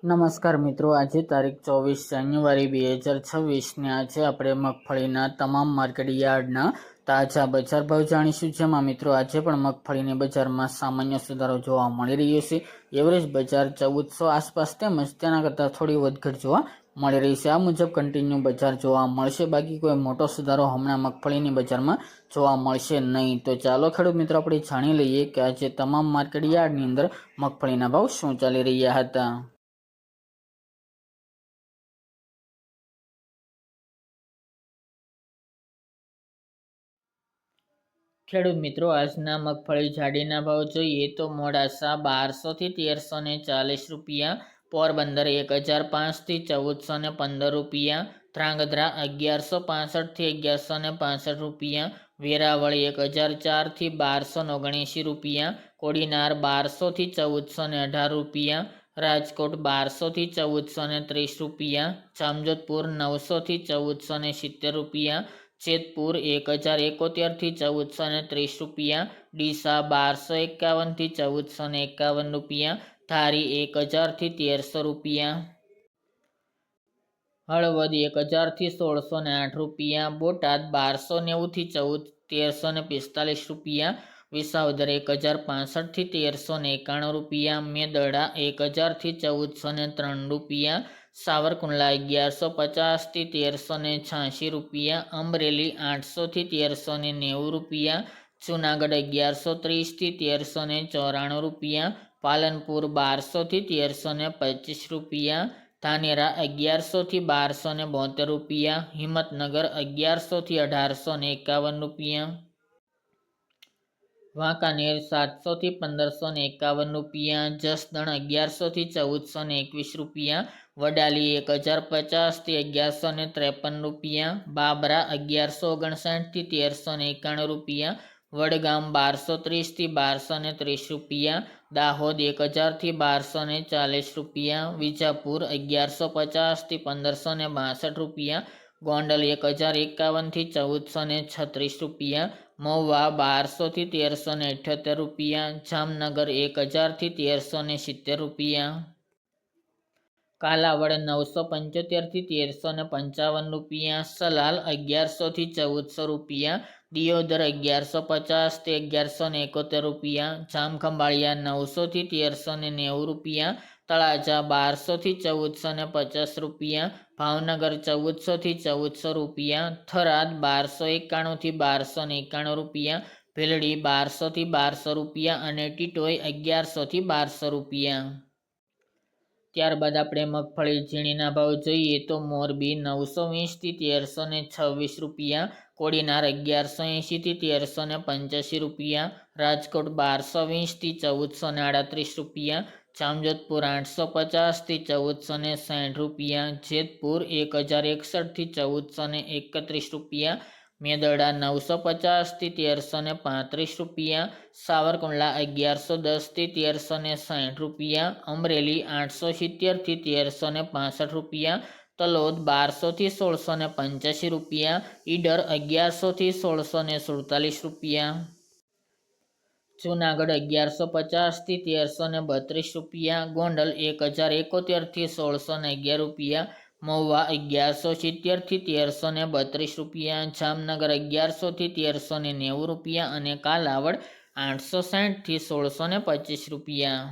નમસ્કાર મિત્રો, આજે તારીખ 24 જાન્યુઆરી 2026 આજે આપણે મગફળીના તમામ માર્કેટ યાર્ડના તાજા બજાર ભાવ જાણીશું। જેમાં મિત્રો આજે પણ મગફળીની બજારમાં સામાન્ય સુધારો જોવા મળી રહ્યો છે। એવરેજ બજાર 1400 આસપાસ તેમજ તેના કરતાં થોડી વધઘટ જોવા મળી રહી છે। આ મુજબ કન્ટિન્યુ બજાર જોવા મળશે, બાકી કોઈ મોટો સુધારો હમણાં મગફળીની બજારમાં જોવા મળશે નહીં। તો ચાલો ખેડૂત મિત્રો આપણે જાણી લઈએ કે આજે તમામ માર્કેટ યાર્ડની અંદર મગફળીના ભાવ શું ચાલી રહ્યા હતા। ખેડૂત મિત્રો, આજના મગફળી જાડીના ભાવ જોઈએ તો મોડાસા 1200 થી 1340 રૂપિયા, પોરબંદર 1005 થી 1415 રૂપિયા, ધ્રાંગધ્રા 1165 થી 1165 રૂપિયા, વેરાવળ 1004 થી 1279 રૂપિયા, કોડીનાર 1200 થી 1418 રૂપિયા, રાજકોટ 1200 થી 1430 રૂપિયા, જામજોધપુર 900 થી 1470 રૂપિયા, જેતપુર 1071 થી 1430 રૂપિયા, ડીસા 1251 થી 1451 રૂપિયા, ધારી 1000 થી 1300 રૂપિયા, હળવદ 1000 થી 1608 રૂપિયા, બોટાદ 1290 થી 1345 રૂપિયા, વિસાવદર 1065 થી 1391 રૂપિયા, મેદરડા 1000 થી 1403 રૂપિયા, સાવરકુંડલા 1150 થી 1386 રૂપિયા, અમરેલી 800 થી 1390 રૂપિયા, જુનાગઢ 1130 થી 1394 રૂપિયા, પાલનપુર 1200 થી 1325 રૂપિયા, ધાનેરા 1100 થી 1272 રૂપિયા, હિંમતનગર 1100 થી 1851 રૂપિયા, વાંકાનેર 700 થી 1551 રૂપિયા, જસદણ 1100 થી 1421 રૂપિયા, વડાલી 1050 થી 1153 રૂપિયા, બાબરા 1159 થી 1391 રૂપિયા, વડગામ 1230 થી 1230 રૂપિયા, દાહોદ 1000 થી 1240 રૂપિયા, વિજાપુર 1150 થી 1562 રૂપિયા, ગોંડલ 1051 થી 1436 રૂપિયા, મહુવા 1200 થી 1378 રૂપિયા, જામનગર 1000 થી 1370 રૂપિયા, કાલાવડ 975 થી 1355 રૂપિયા, સલાલ 1100 થી 1400 રૂપિયા, દિયોદર 1150 થી 1171 રૂપિયા, જામખંભાળિયા 900 થી 1390 રૂપિયા, તળાજા 1200 થી 1450 રૂપિયા, ભાવનગર 1400 થી 1400 રૂપિયા, થરાદ 1291 થી 1291 રૂપિયા, ભીલડી 1200 થી 1200 રૂપિયા અને ટીટોઈ 1100 થી 1200 રૂપિયા। ત્યારબાદ આપણે મગફળી ઝીણીના ભાવ જોઈએ તો મોરબી 920 થી 1326 રૂપિયા, કોડીનાર 1180 થી 1385 રૂપિયા, રાજકોટ 1220 થી 1438 રૂપિયા, જામજોધપુર 850 થી 1460 રૂપિયા, જેતપુર 1061 થી 1431 રૂપિયા, મેદરડા 950 થી 1335 રૂપિયા, સાવરકુંડલા 1110 થી 1360 રૂપિયા, અમરેલી 870 થી 1365 રૂપિયા, તલોદ 1200 થી 1685 રૂપિયા, ઈડર 1100 થી 1647 રૂપિયા, જુનાગઢ 1150 થી 1332 રૂપિયા, ગોંડલ 1071 થી 1611 રૂપિયા, મહુવા 1170 થી 1332 રૂપિયા, જામનગર 1100 થી 1390 રૂપિયા અને કાલાવડ 860 થી 1625 રૂપિયા।